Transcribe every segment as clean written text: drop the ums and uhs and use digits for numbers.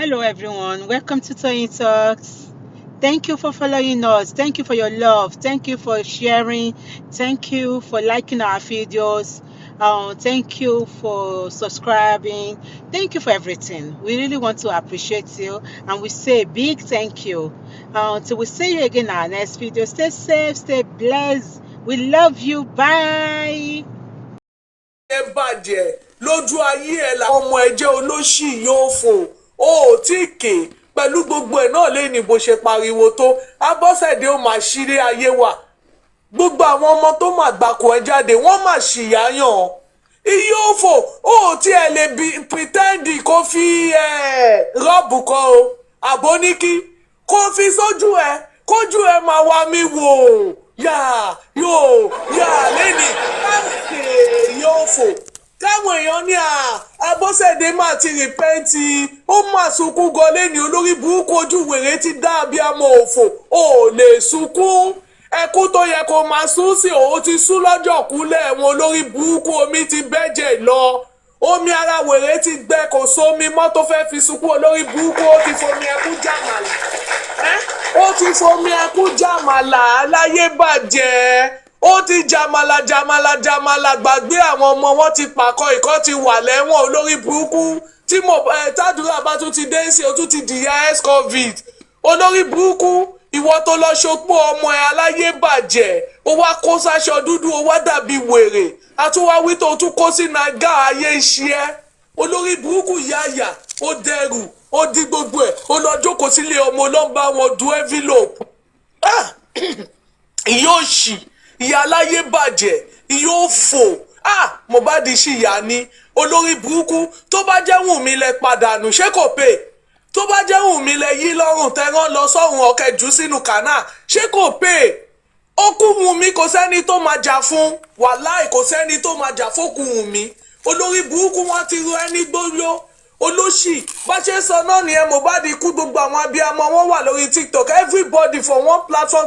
Hello, everyone. Welcome to Toyeen Talks. Thank you for following us. Thank you for your love. Thank you for sharing. Thank you for liking our videos. Thank you for subscribing. Thank you for everything. We really want to appreciate you, and we say a big thank you. Till we see you again in our next video. Stay safe, stay blessed. We love you. Bye. ẹ bàjẹ́ lójú ayé ẹ làwọn ọmọ ẹjẹ́ olóṣì yóò fò ó tí kè pẹ̀lú gbogbo ẹ̀ náà lé ní bó ṣe pariwo tó Abọ́sẹ̀dé ó máa ṣírí ayé wa gbogbo àwọn ọmọ tó máa gbàkó ẹ jáde wọ́n máa ṣìyáyàn iye òfò ó tí ẹ lè pìtẹ́ndì kó fi rọ́ọ̀bù kan o àbóníkí kó fi sójú ẹ kójú ẹ máa wá mi wò yà lẹ́nìí yóò fò káwọn èèyàn ní Abọ́sẹ̀dé máa ti rìpẹ́ǹtì ó máa sunkún gan lẹ́nìí olórí burúkú ojú wèrè ti dá abiyamọ òfò ò lè sunkún ẹkún tó yẹ kó máa sún sí òun ti sún lọ́jọ́ kúlẹ̀ ẹ̀wọ̀n olórí burúkú omi ti bẹ́jẹ̀ lọ omi ara wèrè ti gbẹ kò sómi mọ́ tó fẹ́ fi sunkún olórí burúkú ó ti fomi ẹkún jàmàlà ó ti fomi ẹkún jàmàlà aláyé bàjẹ́ ó ti jàmàlà gbàgbé àwọn ọmọ wọn ti pàkọ ìkọ́ ti wà lẹ́wọ̀n olórí burúkú tí tàdúrà bá tún ti dé sí o tún ti dìyà ex-covid olórí burúkú ìwọ tó lọ ṣopó ọmọ ẹ aláyé bàjẹ́ ó wá kó sáṣọ dúdú ó wá dàbí wèrè àtúwáwí tó tún kó sí nàgà ayé iṣẹ́ olórí burúkú yáyà ó dẹrù ó di gbogbo ẹ̀ ó lọ jókòó sílé ọmọ ọlọ́mbà wọn du envelope yóò ṣì ìyá aláyé bàjẹ́ yóò fò Mohbad ṣìyà ni olórí burúkú tó bá jẹ́ Wùnmí lẹ padànù ṣé kò pè tó bá jẹ́ Wùnmí lẹ yí lọ́rùn tẹ́rán lọ sọ́run ọ̀kẹ́jù sínú kànáà ṣé kò pè ó kú Wùnmí kò sẹ́ni tó máa jà fún wàláì kò sẹ́ni tó máa jà fókù Wùnmí olórí burúkú wọn ti ro ẹni gbóyó olóṣì bá ṣe sọ náà nìyẹn Mohbad kú gbogbo àwọn abiyamọ wọn wà lórí TikTok everybody from one platform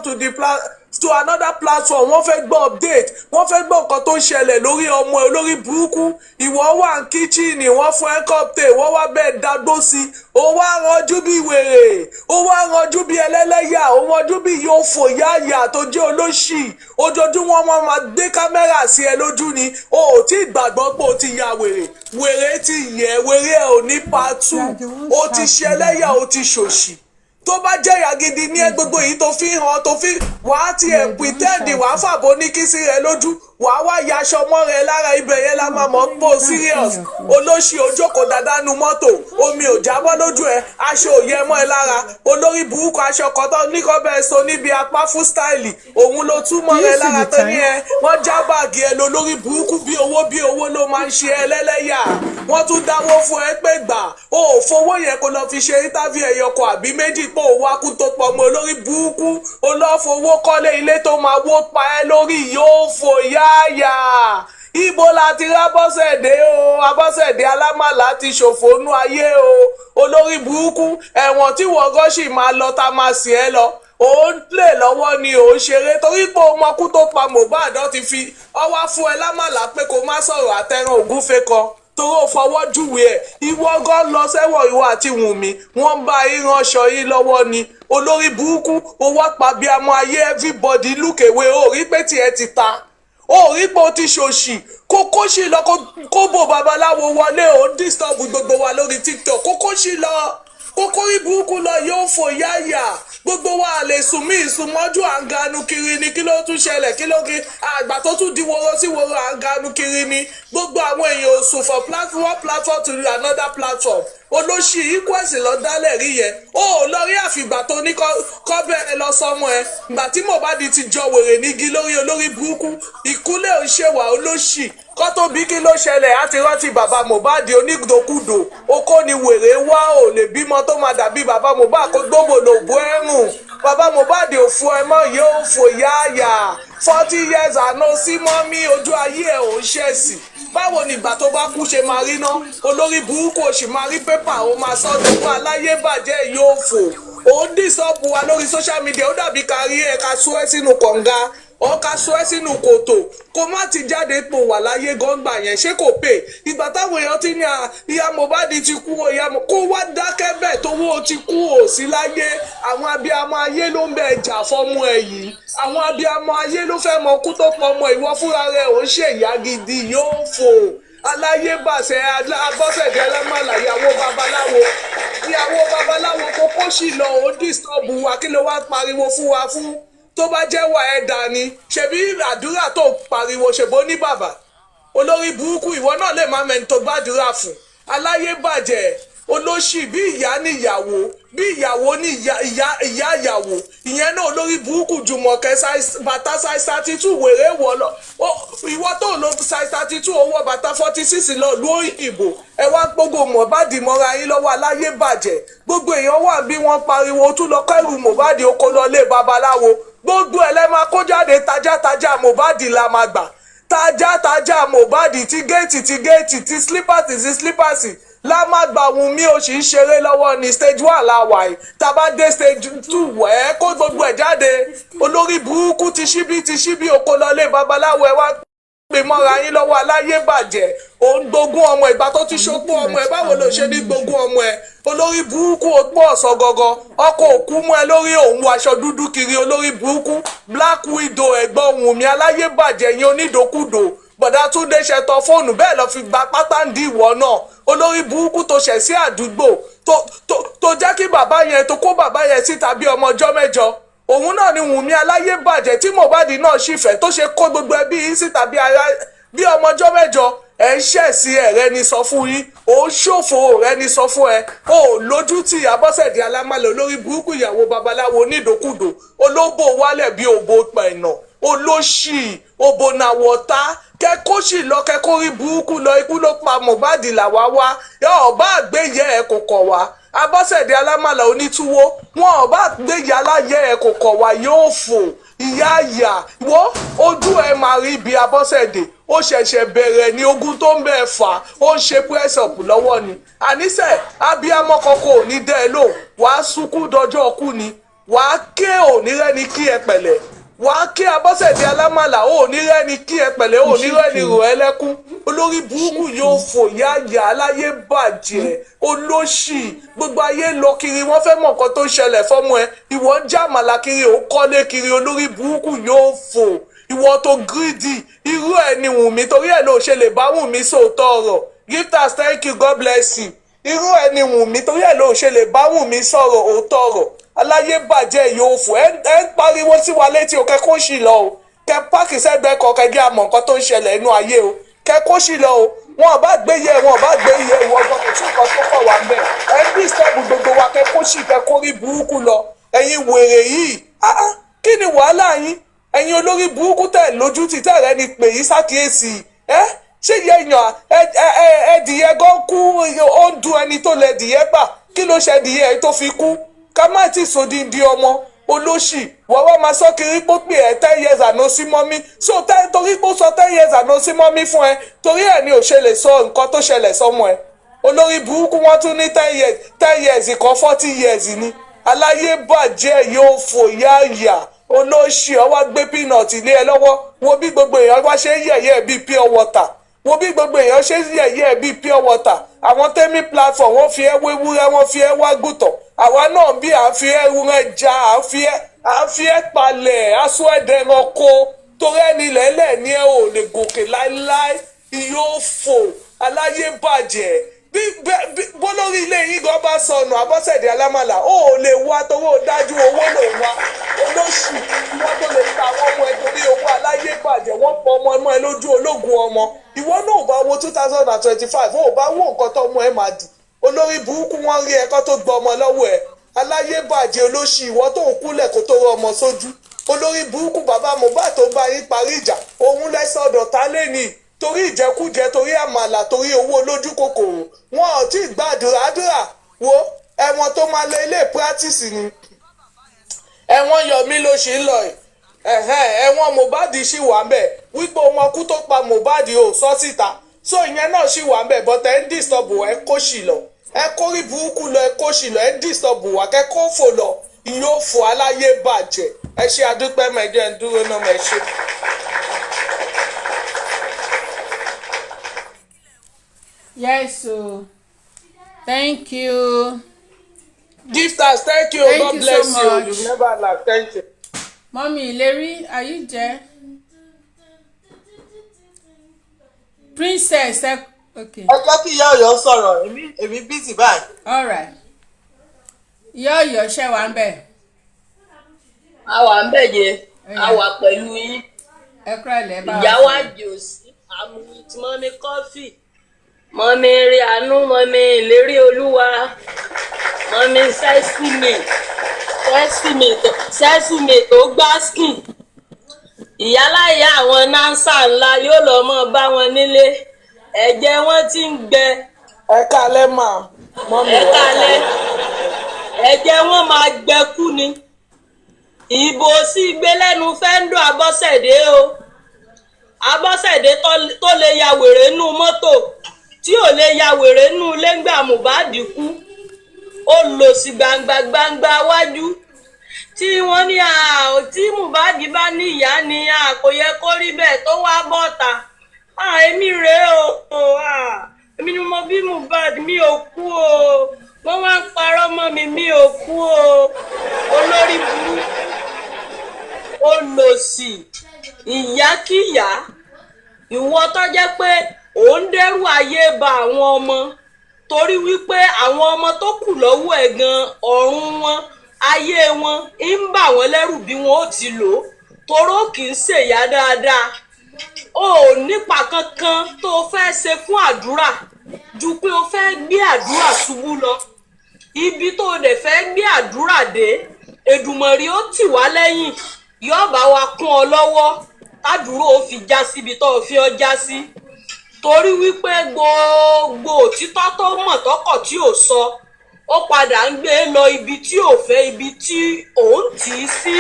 to another platform wọ́n fẹ́ gbọ́ update wọ́n fẹ́ gbọ́ nǹkan tó ń ṣẹlẹ̀ lórí ọmọ olórí burúkú ìwọ wà ní kíchìnì wọ́n fún ẹ kọ́pítẹ̀ wọ́n wá bẹ́ẹ̀ dágbó sí ó wá ranjú bí wèrè ó wá ranjú bí ẹlẹ́lẹ́yà ó ranjú bí yóò fò yáàyà tó jẹ́ olóṣì ojoojúmọ́ wọn máa gbé kámẹ́rà sí ẹ lójú ni o ò tí gbàgbọ́ pé o ti ya wèrè ti yẹ wèrè ẹ ò ní pàtó o ti ṣẹlẹ́yà o ti ṣòṣì tó bá jẹ́ ìyá gidi ní ẹ gbogbo èyí tó fi hàn tó fi wàá tiẹ̀ pìtẹ́ẹ̀dì wàá fàbọ̀ ní kí sí rẹ lójú wàá wá yaṣọ mọ́ rẹ lára ibẹ̀ yẹn la máa mọ̀ pò serious olóṣì ojókòó dáadáa nu mọ́tò omi ò jábọ́ lójú ẹ aṣọ ò yẹ mọ́ ẹ lára olórí burúkú aṣọ kan tó níkọ́ bẹ́ẹ̀ so níbi apá fún stáìlì òun ló túmọ̀ rẹ lára tó ní ẹ wọ́n já báàgì ẹ lólórí burúkú bí owó ló máa ń ṣe ẹ lẹ́lẹ́yà wọ́n tún dáwó fún ẹ pé gbà ó fowó yẹn kó lọ fi ṣe interview ẹ̀yọkọ̀ àbí méjì pé òun wá kú tó pọ̀ mọ́ olórí burúkú olófowó kọ́lé ilé tó máa wó pa ẹ lórí yóò fò yáàyà ibo la ti rábọ́sẹ̀dé o Abọ́sẹ̀dé Alamala ti ṣòfò nú ayé o olórí burúkú ẹ̀wọ̀n tí wọ́n gọ́ṣì máa lọ ta máa sì ẹ́ lọ ó lè lọ́wọ́ ni ò ṣeré torí pé o mọkú tó pa Mohbad ti fi ọwá fún ẹ lámàlà pé kó má sọ̀rọ̀ àtẹran ògúnfe kan torí ó fọwọ́ júwe ẹ̀ ìwọ gan lọ sẹ́wọ̀n ìwọ àti Wùnmí wọ́n bá ìránṣọ yìí lọ́wọ́ ni olórí burúkú ó wá pa bí amọ̀ ayé everybody look away ó rí pé tiẹ̀ ti ta ó rí pé ó ti ṣòṣì kókó sí lọ kó bò babaláwo wọlé ó disturb gbogbo wa lórí TikTok kókó sí lọ kókó rí burúkú lọ yóò fò yáyà gbogbo wa lè sùn mí ìsúnmọ́jú àǹganu kiri ni kí ló tún ṣẹlẹ̀ kí ló kí àgbà tó tún di woro sí woro àǹganu kiri ni gbogbo àwọn èèyàn ò sùn for one platform to another platform olóṣì ikwesi lọ dálẹ̀ rí yẹn ó lọ rí àfìgbà tó ní kọ́ bẹ̀rẹ̀ lọ sọmọ ẹ ìgbà tí Mohbad ti jọ wèrè nígi lórí olórí burúkú ìkúlẹ̀ òṣèwà olóṣì kọ́ tó bí kí ló ṣẹlẹ̀ á ti rántí bàbá Mohbad onídòkúdò okó ni wèrè wá ò lè bímọ tó máa dàbí bàbá Mohbad kó gbóbò lòbó ẹ̀rùn bàbá Mohbad ò fún ẹ mọ́ yóò fò yáàyà 40 years àná sí mọ́mí ojú ayé ẹ̀ ò ń ṣẹ̀sì báwo ni ìgbà tó bá kú ṣe máa rí ná olórí burúkú òṣì máa rí pépà ó máa sọ ọdún aláyé bàjẹ́ yóò fò ó ń dìsọ́ọ̀bù wa lórí social media ó dàbí kárí ẹ̀ka sú ẹ sínú kànga ọ̀ka sọ ẹ́ sínú kòtò kó má ti jáde pò wà láyé gọ́ngbà yẹn ṣé kò pè ìgbà táwọn èèyàn ti ní ìyá Mohbad ti kú kó wá dákẹ́ bẹ́ẹ̀ tówó ti kú ò sí láyé àwọn abiyamọ ayé ló ń bẹ jà fọ́mọ ẹ̀ yìí àwọn abiyamọ ayé ló fẹ́ mọ kú tó pọ̀ ọmọ ìwọ fúnra rẹ̀ ò ń ṣèyá gidi yóò fò aláyé bàṣẹ Abọ́sẹ̀dé Alámàlà ìyàwó babaláwo kókó sì lọ ó dìstọ́bù wa kí ló wá pariwo fún wa fún tó bá jẹ́ wà ẹ́ dání ṣebí àdúrà tó pariwo ṣèbó ní bàbá olórí burúkú ìwọ náà lè má mẹ́ni tó gbàdúrà fún aláyé bàjẹ́ olóṣì bí ìyá níyàwó bí ìyàwó ní ìyá ìyàwó ìyẹn náà olórí burúkú Jùmọ̀kẹ́ bàtà size 32 wèrè wọ̀ lọ ìwọ tó lo size 32 owó bàtà 46 lọ lú òyìnbó ẹ wá gbogbo Mohbad mọ́ra yín lọ́wọ́ aláyé bàjẹ́ gbogbo èèyàn wà bí wọ́n pariwo tún lọ kẹ́rù Mohbad ó kó lọ lé babaláwo gbogbo ẹ̀ lẹ́ máa kó jáde tajátajá Mohbad la máa gbà tajátajá Mohbad ti géètì ti slippers la máa gbà Wùnmí o sì ń ṣeré lọ́wọ́ ní stage 1 la wà yìí tàbá dé stage 2 ẹ̀ kó gbogbo ẹ̀ jáde olórí burúkú ti ṣíbí oko lọlé babaláwo ẹ wá pè mọ́ra yín lọ́wọ́ aláyé bàjẹ́ òun gbógun ọmọ ìgbà tó ti ṣopó ọmọ ẹ báwo ló ṣe ní gbógun ọmọ ẹ olórí burúkú ogbó ọ̀sán gangan ọkọ̀ òkú mọ́ ẹ lórí òun aṣọ dúdú kiri olórí burúkú Black Widow ẹ̀gbọ́n Wùnmí aláyé bàjẹ́ yín onídòkúdò bọ̀dá Túndé ṣẹtọ fóònù bẹ́ẹ̀ lọ fi gba pátá ń di ìwọ náà olórí burúkú tó ṣẹ̀ sí àdúgbò tó jẹ́ kí bàbá yẹn tó kó bàbá yẹn síta bí ọmọ ọjọ́ mẹ́jọ òun náà ni Wùnmí aláyé bàjẹ́ tí Mohbad náà sì fẹ́ tó ṣe kó gbogbo ẹbí yìí síta bí ọmọ ọjọ́ mẹ́jọ ẹ̀ ń ṣẹ̀ sí ẹ̀rẹ́ ni sọ fún yín ó ṣòfò rẹ ni sọ fún ẹ ó lójú tí Abọ́sẹ̀dé Alámàlà olórí burúkú ìyàwó babaláwo onídòkúdò olóbò wálẹ̀ bí òbò pẹ̀nà olóṣì òbònàwọ̀ta kẹ́kọ́ sì lọ kẹ́kọ́ rí burúkú lọ ikú ló pa Mohbad làwa wá ọba àgbéyẹ ẹ̀ kò kọ̀ wá Abọ́sẹ̀dé Alámàlà onítúwó wọn ọba àgbéyẹ aláyẹ ẹ̀ kò kọ̀ wá yóò fò ìyá àyà wo ojú ẹ máa rí ibi Abọ́sẹ̀dé ó ṣẹ̀ṣẹ̀ bẹ̀rẹ̀ ní ogun tó ń bẹ̀ fà ó ń ṣe press up lọ́wọ́ ni àníṣe abiyamọ kọkọ ò ní dẹ́ ẹ lò wàá sunkún dọjọ́ ọkú ni wàá ké òní rẹ́ni kí ẹ pẹ̀lẹ́ wàá kí Abọ́sẹ̀dé Alámàlà ò ní rẹ́ni kí ẹ pẹ̀lẹ́ ò ní rẹ́ni rò ẹ́ lẹ́kún olórí burúkú yóò fò yáàyà aláyé bàjẹ́ olóṣì gbogbo ayé lọ kiri wọ́n fẹ́ mọ̀ nǹkan tó ṣẹlẹ̀ fọ́mọ ẹ ìwọ ń jàmàlà kiri ò kọ́lé kiri olórí burúkú yóò fò ìwọ tó gírídì irú ẹ ni Wùnmí torí ẹ ló ṣe lè bá Wùnmí sòótọ́ ọ̀rọ̀ gifters thank you God bless you irú ẹ ni Wùnmí torí ẹ ló ṣe lè bá Wùnmí sọ̀rọ̀ òótọ́ ọ̀rọ̀ aláyé bàjẹ́ yóò fò ẹ ń pariwo sí wa létí o kẹ́kọ̀ọ́ sì lọ o kẹ páàkì sẹ́gbẹ́ kan kẹgẹ́ àmọ́ nǹkan tó ń ṣẹlẹ̀ inú ayé o kẹ́kọ̀ọ́ sì lọ o wọn ò bá gbé yẹ wọn ò bá gbé yẹ ìwọ ọgbọ́n kò sí nǹkan tó kọ̀ wá mẹ́ ẹ ń bí sẹ́ẹ̀bù gbogbo wa kẹ́kọ̀ọ́ sì kẹ́kọ̀ọ́ rí burúkú lọ ẹ̀yin wèrè yìí kí ni wàhálà yín ẹ̀yin olórí burúkú tẹ̀ lójú ti tẹ̀ rẹ ni pè yí sákìyèsí ṣé yẹ èèyàn ẹdìyẹ gan kú ó ń du ẹni tó lẹ dìyẹ gbà kí ló ṣe dìyẹ tó fi kú ká má ti sòdìndí ọmọ olóṣì wọ́n wá máa sọ kiri pé pé ẹ 10 years àná sí mọ́mí so torí pé ó sọ 10 years àná sí mọ́mí fún ẹ torí ẹ ní ò ṣe lè sọ nǹkan tó ṣẹlẹ̀ sọmọ ẹ olórí burúkú wọ́n tún ní 10 years kan 40 years ni aláyé bàjẹ́ yóò fò yáàyà olóṣì ọwọ́ gbé peanut lé ẹ lọ́wọ́ wo bí gbogbo èèyàn wá ṣe yẹ̀yẹ́ bíi pure water wo bí gbogbo èèyàn ṣe yẹ̀yẹ́ bíi pure water àwọn tẹ́mí platform wọ́n fi ẹ́ wéwúrẹ́ wọ́n fi ẹ́ wágùtọ̀ àwa náà bí à ń fi ẹ́ rúnrẹ́ já à ń fi ẹ́ palẹ̀ aṣọ ẹ̀dẹ̀ ẹranko torí ẹni lẹ́lẹ̀ ní ẹ ò lè gòkè láéláé yóò fò aláyé bàjẹ́ bí bólórí ilé yín gan bá sọnù Abọ́sẹ̀dé Alámàlà ó lè wá torí ó dájú owó ló wá olóṣù wọn tó lè ta àwọn ọmọ ẹ torí owó aláyé bàjẹ́ wọ́n pọ̀ ọmọ ẹ lójú ológun ọmọ ìwọ náà ò bá wo 2025 ó bá wo nǹkan tó ọmọ ẹ máa dì olórí burúkú wọn rí ẹ̀kọ́ tó gbọ́ ọmọ lọ́wọ́ ẹ aláyé bàjẹ́ olóṣì ìwọ tó ń kúlẹ̀ kó tó rọ ọmọ sójú olórí burúkú bàbá Mohbad tó bá yín parí ìjà òun lẹ́sẹ̀ ọ̀dọ̀ ta lẹ́nìí torí ìjẹkújẹ torí àmàlà torí owó olójú kòkòrò wọn ò tí ì gbàdúrà wo ẹ̀wọ̀n tó máa lọ ilé practice ni ẹ̀wọ̀n Yọ̀mí ló ṣì ń lọ ẹ̀wọ̀n Mohbad ṣì wà ń bẹ̀ wípé ọmọkú tó pa Mohbad ò sọ síta so ìyẹn náà ṣì wà ń bẹ̀ bọ́tẹ̀ ẹ̀ ń disturb ẹ kó ṣì lọ ẹ kó rí burúkú lọ ẹ kó ṣì lọ ẹ ń disturb wà kẹ́ kó fò lọ ìyóò fò aláyé bàjẹ́ ẹ ṣe àdúpẹ́ mẹ́jọ ń dúró náà mẹ́ ṣe. Yes, so thank you. Gifters, thank you. Thank God you bless so you. much. You never laugh. Thank you. Mommy Larry, are you there? Princess, okay. ẹ jẹ́ kí ìyá Ọ̀yọ́ sọ̀rọ̀ èmi busy báyìí. All right. Ìyá Ọ̀yọ́ ṣe wà ń bẹ̀. A wà ń bẹ̀ yẹn, a wà pẹ̀lú yín. Ẹ kúrò lẹ́ bá wa. Ìyá wa jòsí, I'm with mọ́mí kọ́fì, mọ́mí rí àánú, mọ́mí ìlérí olúwa, mọ́mí sẹ́sìmì tó gbá skin. Ìyáláyà àwọn nánsà ńlá yóò lọ mọ́ bá wọn nílé. Ẹ̀jẹ̀ wọn ti ń gbẹ. Ẹ kálẹ́ mà, mọ́mí. Ẹ kálẹ́. Ẹ̀jẹ̀ wọn máa gbẹ kú ni. Ìbò sí gbélẹ́nu fẹ́ńdọ̀ Abọ́sẹ̀dé o. Abọ́sẹ̀dé tó lè ya wèrè nú mọ́tò tí ò lè ya wèrè nú lẹ́ngbà Mohbad kú. Ó lò sí gbangba wájú. Tí wọ́n ní tí Mohbad bá ní ìyá ni kò yẹ kó rí bẹ́ẹ̀ tó wá bọ́ta. Èmi rèé o. Èmi ni mo bí Mohbad, mi ò kú o. Wọ́n wá ń parọ́ mọ́ mi ò kú o. Olórí burú. Olòṣì ìyákíyà ìwọ tó jẹ́ pé ò ń dẹ́rù ayé ba àwọn ọmọ torí wípé àwọn ọmọ tó kù lọ́wọ́ ẹ̀ gan ọ̀run wọn ayé wọn ń bà wọ́n lẹ́rù bí wọn ó ti lò toró kì í ṣèyá dáadáa o ò nípa kankan tó o fẹ́ ṣe fún àdúrà ju pé o fẹ́ gbé àdúrà ṣubú lọ ibi tó o dẹ̀ fẹ́ gbé àdúrà dé Èdùmàrè ó tì wá lẹ́yìn yóò bá wa kún ọ lọ́wọ́ tádùúrò ó fi já síbi tó o fi ọ já sí torí wípé gbogbo òtítọ́ tó mọ̀ tọkọ̀ tí ò sọ ó padà ń gbé lọ ibi tí ò fẹ́ ibi tí òun tì í sí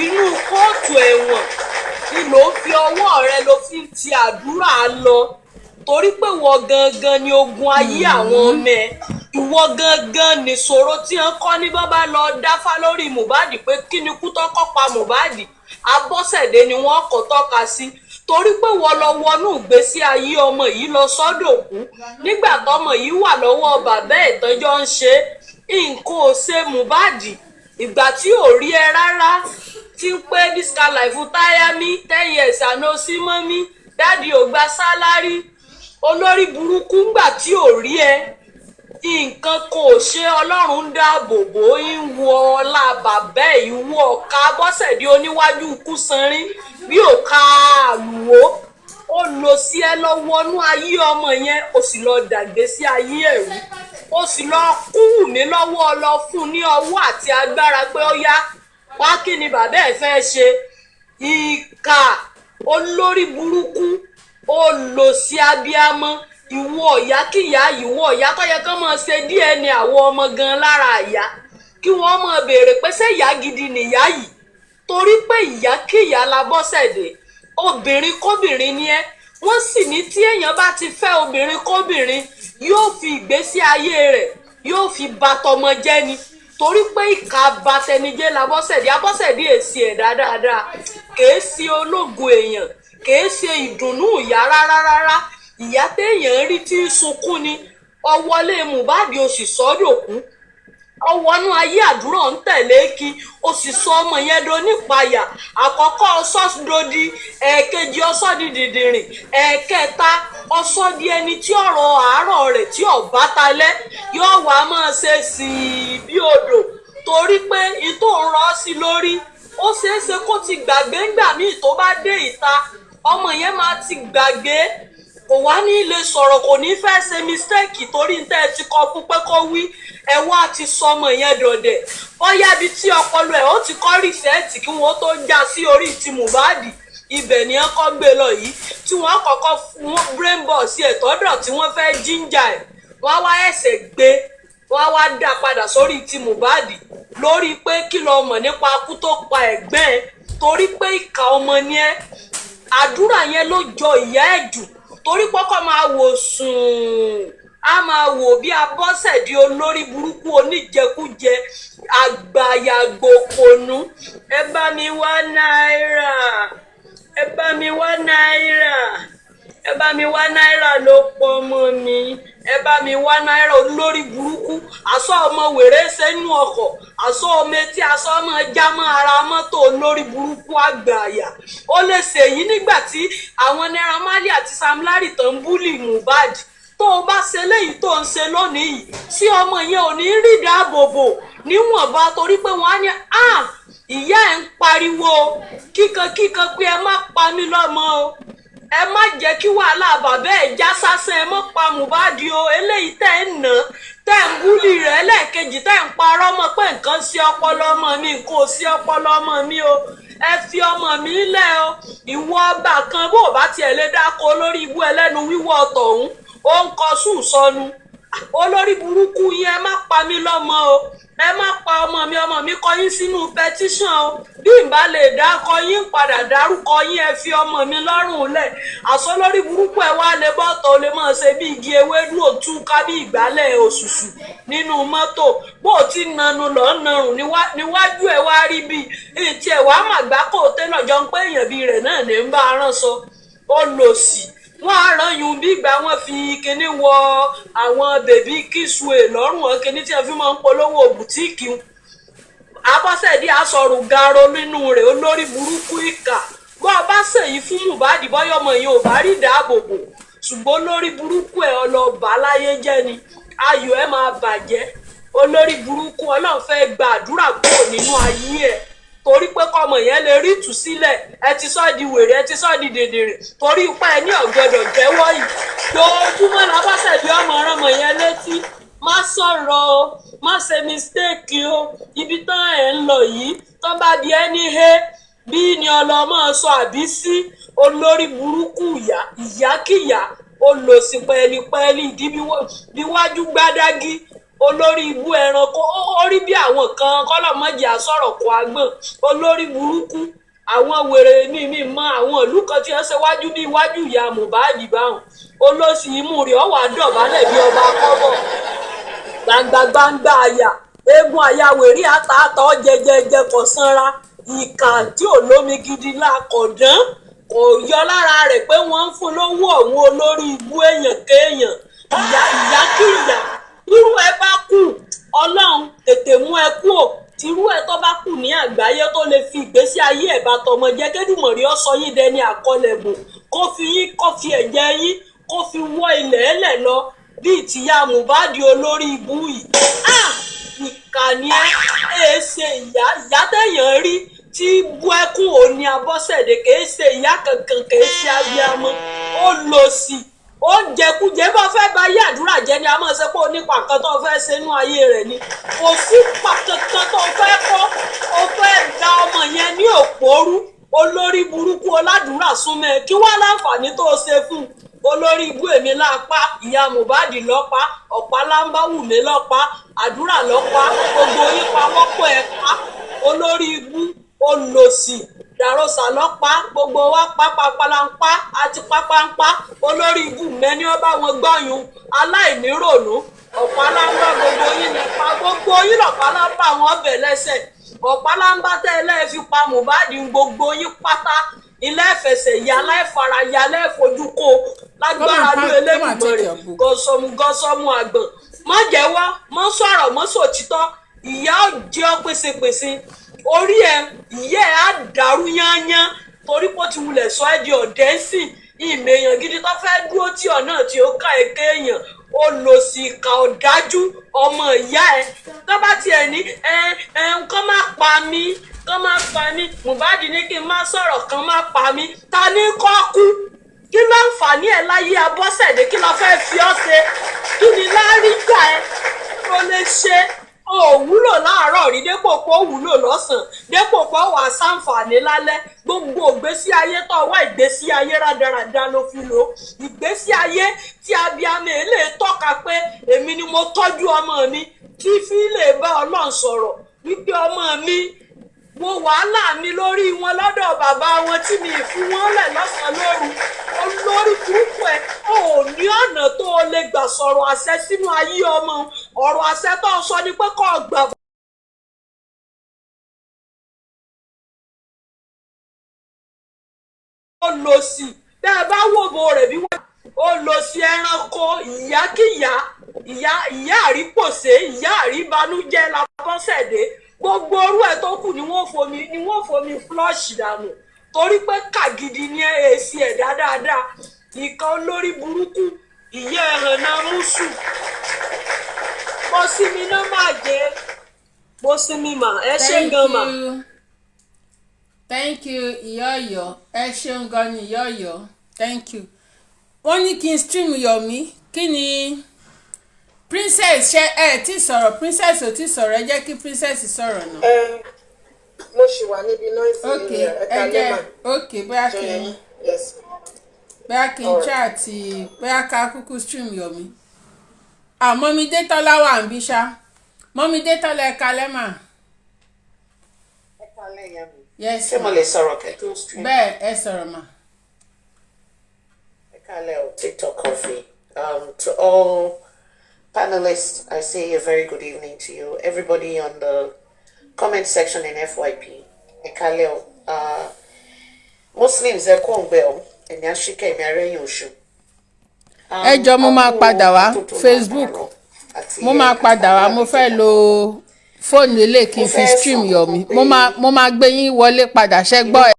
inú kóòtù ẹ̀wọ̀n ni ló fi ọwọ́ rẹ ló fi ń ti àdúrà lọ torí pé ìwọ gangan ni ogun ayé àwọn ọmọ ẹ ìwọ gangan nìṣòro tí wọn kọ́ ní bàbá lọ dáfá lórí Mohbad pé kí ni kú tọ́kọ́ pa Mohbad Abọ́sẹ̀dé ni wọ́n kọ́ tọ́ka sí torí pé wọ́n lọ wọnú ìgbésí ayé ọmọ yìí lọ sọ́dọ̀ kú nígbà tọmọ yìí wà lọ́wọ́ bàbá ìtọ́jọ́ ń ṣe nǹkan ò ṣe Mohbad ìgbà tí ò rí ẹ rárá tí ń pé this kind life táyà mi 10 years àná sí mọ́ mi dáàdi ò gba sálárì olórí burúkú ńgbà tí ò rí ẹ nǹkan kan ò ṣe Ọlọ́run ń dáàbò bò ń wọ ọlá bàbá ìwọ ọ̀ka Abọ́sẹ̀dé oníwájú ikú sanrin bí òka àlùwò ó lọ sí ẹ lọ wọnú ayé ọmọ yẹn ó sì lọ dàgbé sí ayé ẹ̀rú ó sì lọ kú ní lọ́wọ́ lọ fún ní ọwọ́ àti agbára pé ó yá wá kí ni bàbá ẹ̀ fẹ́ ṣe ìkà olórí burúkú ó lọ sí abiyamọ ìwọ ọ̀yá kíyà ìwọ ọ̀yá tó yẹ kán máa ṣe DNA àwọn ọmọ gan lára àyà kí wọ́n máa béèrè pé ṣé ìyá gidi nìyá yìí torí pé ìyá kíyà l'Abọ́sẹ̀dé obìnrin kóbìnrin ni ẹ́ wọ́n sì ní tí èèyàn bá ti fẹ́ obìnrin kóbìnrin yóò fi ìgbésí ayé rẹ̀ yóò fi bà tọmọ jẹ́ ni torí pé ìka batẹnijẹ́ l'Abọ́sẹ̀dé Abọ́sẹ̀dé èsì ẹ̀dá dáadáa kèé sí ológun èèyàn kèé ṣe ìdùnnú ìyá rárá ìyá téèyàn rí tí ń sunkún ni ọwọ́lé Mohbad ó sì sọ́dọ̀kú ọwọ́nú ayé àdúrà ń tẹ̀lé kí ó sì sọ ọmọ yẹn do nípayà àkọ́kọ́ ọsọ́dodi ẹ̀ẹ̀kejì ọsọ́dìdìdìrìn ẹ̀ẹ̀kẹta ọsọ́dì ẹni tí ọ̀rọ̀ àárọ̀ rẹ̀ tí ọ̀bá talẹ́ yóò wá máa ṣe sí i bí odò torí pé ìtò ń rọ́ sí lórí ó ṣeéṣe kó ti gbàgbé ńgbà míì tó bá dé ìta ọmọ yẹn máa ti gbàgbé kò wá ní ilé sọ̀rọ̀ kò ní fẹ́ ṣe mistake torí ń tẹ́ ẹ ti kọ́ fún pé kó wí ẹ wá ti sọmọ yẹn dọ̀dẹ̀ bóyá ibi tí ọpọlọ ẹ̀ ó ti kọ́ rìsẹ́ẹ̀tì kí wọ́n tó já sí orí ti Mohbad ibẹ̀ ni wọ́n kọ́ gbé lọ yìí tí wọ́n kọ́kọ́ fún brain ball sí ẹ̀tọ́dọ̀ tí wọ́n fẹ́ jíńjà ẹ̀ wọ́n wá ẹsẹ̀ gbé wọ́n wá dá padà sórí ti Mohbad lórí pé kí ló mọ̀ nípa ikú tó pa ẹ̀gbẹ́ ẹ̀ torí pé ìkà ọmọ ni ẹ́ àdúrà yẹn ló jọ ìyá ẹ̀ jù torí pọ́kọ́ máa wò sùn a máa wò bí Abọ́sẹ̀dé olórí burúkú oníjẹkújẹ àgbà àgbàyà gbòpònú ẹ bá mi wá náírà ẹ bá mi wá náírà ẹ bá mi wá náírà ló pọ̀ mọ́ mi ẹ bá mi wá náírà olórí burúkú àsọ ọmọ wèrè sẹ́nu ọkọ̀ àsọ ọmọ etí àsọ ọmọ jámọ́ ara mọ́tò olórí burúkú àgbàyà ó lè ṣèyí nígbà tí àwọn Naira Marley àti Sam Larry tó ń búlì Mohbad tó o bá ṣe léyìí tó ń ṣe lónìí yìí sí ọmọ yẹn ò ní rí dáàbòbò níwọ̀nba torí pé wọ́n á ní ìyá ẹ̀ ń pariwo kíkankíkan pé ẹ má pa mí lọ́mọ o ẹ má jẹ́ kí wàhálà bàbá ẹ̀ já sásán ẹ má pa Mohbad o eléyìí tẹ́ ń nà tẹ́ ń búlì rẹ̀ lẹ́ẹ̀kejì tẹ́ ń parọ́ mọ́ pé nǹkan sí ọpọlọ ọmọ mi nǹkan ò sí ọpọlọ ọmọ mi o ẹ fi ọmọ mi lẹ̀ o ìwọ ọba kan bó bá tiẹ̀ lè dáko olórí ibú ẹlẹ́nu wíwọ́ tọ̀hún ó ń kọ sùn sọnù olórí burúkú yẹn ẹ má pa mí lọ́mọ o ẹ má pa ọmọ mi kọ yín sínú pẹtíṣàn o bí n bá lè dákọ yín padà dárúkọ yín ẹ fi ọmọ mi lọ́rùn lẹ̀ àsọ lórí burúkú ẹ wá lè bọ́tọ̀ ó lè máa ṣe bí igi ewédú òtúká bí ìgbálẹ̀ òṣùṣù nínú mọ́tò bó o ti nanu lọ narùn níwájú ẹ wá rí bí ìtì ẹ wàá màgbá kò tẹ́lọ̀ jọ ń pé èèyàn bí rẹ̀ náà ní ń bá aránṣọ ó lò sí wọ́n á rán yun bí ìgbà wọn fi kinní wọ àwọn bèbí kíṣùé lọ́rùn wọn kinní tí wọ́n fi máa ń polówó bùtíìkì Abọ́sẹ̀dé aṣọrù garo nínú rẹ̀ olórí burúkú ìkà bọ́ ọ bá ṣèyí fún Mohbad bọ́yọ̀ ọmọ yẹn ò bá rí dáàbòbò ṣùgbọ́n olórí burúkú ẹ̀ ọlọ́ọ̀bà láyé jẹ́ ni ayọ̀ ẹ̀ máa bàjẹ́ olórí burúkú Ọlọ́run fẹ́ gba àdúrà kúrò nínú ayé ẹ̀ torí pé kọ́mọ yẹn lè rí ìtúsílẹ̀ ẹ ti sọ di wèrè ẹ ti sọ di dèdèrè torí ipa ẹ ní ọ̀gbọ́dọ̀ jẹ́wọ́ yìí lójúmọ́ l'Abọ́sẹ̀dé ọmọ yẹn létí má sọ̀rọ̀ o má ṣe mistake o ibi tán ẹ̀ ń lọ yìí tán bá di ẹni he bí ni ọlọ́mọ sọ àbí sí olórí burúkú ìyákìyà olòṣì pẹ́ẹ́lípẹ́ẹ́lí ìdíbíwájú gbádágí olórí ibú ẹranko ó rí bí àwọn kan kọlọmọjì àsọ̀rọ̀ kó agbọ̀n olórí burúkú àwọn wèrè mímí mọ àwọn ìlú kan tí ẹ ṣe wájú bí iwájú ìyá Mohbad báwọn olóṣì imú rẹ̀ ọwà dọ̀bálẹ̀ bí ọba kọ́bọ̀ gbangba àyà eégún àyàwèrè àtàtọ̀ jẹjẹjẹ kò sanra ìkà tí ò lómi gidi lákọ̀dán kò yọ lára rẹ̀ pé wọ́n ń fún lówó ọ̀hún olórí ibú èèyàn kéèyàn ìyákìyà irú ẹ bá kù Ọlọ́run tètè mú ẹ kú ò tírú ẹ tó bá kù ní àgbáyé tó lè fi ìgbésí ayé ẹ̀ bá tọmọ jẹ́ kédùmọ̀rí ọ sọ yín dẹni àkọlẹ̀bò kó fi ẹ̀jẹ̀ yín kó fi wọ́ ilẹ̀ ẹlẹ̀ lọ bí ìtìyá Mohbad olórí ibú yìí ìkànnì ẹ ṣe ìyá tẹ̀yàn rí tí bú ẹkún òní Abọ́sẹ̀dé kìí ṣe ìyá kankan kìí ṣe abiyamọ ó lọ sí ó jẹkújẹ bá fẹ́ bá yé àdúrà jẹ́ ni a máa ṣe pé onípa kan tó fẹ́ ṣe inú ayé rẹ̀ ni kò sí pàkankan tó fẹ́ kọ́ ó fẹ́ da ọmọ yẹn ní òpórú olórí burúkú ọládùúrà súnmọ́ kí wá láǹfààní tó ṣe fún olórí ibú èmi lápá ìyá Mohbad lọ́pá ọ̀pá lámbá wùmí lọ́pá àdúrà lọ́pá gbogbo yín pawọ́pọ̀ ẹ̀ pa olórí ibú olòṣì dàrọ́sà lọ́pá gbogbo wa pápápáláńpá àti pápánpá olórí ibú mẹ́ni ọba wọn gbọ́yún aláìníròònú ọ̀pá lámbá gbogbo yín nípa gbogbo yín lọ́pá lámbá wọn bẹ̀ lẹ́sẹ̀ ọ̀pá lámbá tẹ́lẹ̀ fi pa Mohbad gbogbo yín pátá ilé ẹ̀fẹ̀sẹ̀ ìyá aláìfaraya aláìfojúkó lágbára ló eléyìí rẹ̀ gọ́sọ́mù àgbọ̀n mọ́ jẹ́wọ́ mọ́ sọ̀rọ̀ mọ́ sòtítọ́ ìyá ò jẹ́ ọ́ pèsèpèsè orí ẹ ìyá ẹ á dàrú yányán torí pé ó ti wulẹ̀ sọ ẹ́ di ọ̀dẹ́sìn ìmẹ̀yàn gidi tó fẹ́ dúró tí ọ̀nà tí ó ká èké èèyàn ó lọ sí ìka ọ̀dájú ọmọ ìyá ẹ tó bá tiẹ̀ ní nǹkan má pa mí kán má pa mí Mohbad ní kí n má sọ̀rọ̀ kán má pa mí ta ní kọ́ kú kí ló ń fà ní ẹ láyé Abọ́sẹ̀dé kí ló fẹ́ fi ọ́ ṣe kí ni láríjà ẹ ló lè ṣe ó wúlò láàárọ̀ rí dépò pé ó wúlò lọ́sàn-án dépò pé ó wà sáǹfààní lálẹ́ gbogbo ìgbésí ayé tó wá ìgbésí ayé rádaràda ló fi lò ìgbésí ayé tí abiyamọ lè tọ́ka pé èmi ni mo tọ́jú ọmọ mi tí fi lè bá Ọlọ́run sọ̀rọ̀ wípé ọmọ mi wo wàhálà mi lórí wọn lọ́dọ̀ bàbá wọn tí mi fi wọ́n lẹ̀ lọ́sàn-án lóru olórí burúkú ẹ̀ ò ní ọ̀nà tó o lè gbà sọ̀rọ̀ àṣẹ sínú ayé ọmọ ọ̀rọ̀ àṣẹ tó o sọ ni pé kó o gbà lọ sí bẹ́ẹ̀ bá wò bó rẹ̀ bí wọ́n ó lọ sí ẹranko ìyákíyà ìyá àrípòsé ìyá àríbanújẹ́ l'Abọ́sẹ̀dé gbogbo orú ẹ̀ tó kù ni wọ́n fomi flush dànù torí pé kàgidi ní èsì ẹ̀dá dáadáa nǹkan lórí burúkú ìyá ẹ̀hàn náà mùsù mo sì mi náà máa jẹ mo sì mi mà ẹ ṣe gan mà. Thank you ìyá Ọ̀yọ́ ẹ ṣeun gan ni ìyá Ọ̀yọ́ thank you. Wọ́n ní kí n stream Yomi kí ni princess ṣe ẹ ti sọ̀rọ̀ princess ò ti sọ̀rọ̀ ẹ jẹ́ kí princess sọ̀rọ̀ náà. mo ṣì wà níbi noise ok ẹ jẹ́ ok bóyá kí n chat bóyá ká kúkú stream Yomi. Mọ́mí Détọ́lá wà ń bí ṣá mọ́mí Détọ́lá ẹ kalẹ́ mà. ẹ kalẹ́ ìyá mi. Yes ṣé mo lè sọ̀rọ̀ kẹ́ tó stream. bẹ́ẹ̀ ẹ sọ̀rọ̀ mà. ẹ kalẹ́ o TikTok coffee to all panelists I say a very good evening to you everybody on the comment section in FYP ẹ kalẹ́ o Muslims ẹ kó ń gbẹ o ẹ̀mí àṣìkẹ́ ẹ̀mí arẹ́yìn oṣù. ẹ jọ mo máa padà wá Facebook mo máa padà wá mo fẹ́ lo fóònù ilé kí n fi stream Yomi mo máa gbé yín wọlé padà ṣẹ́gbọ́ ẹ.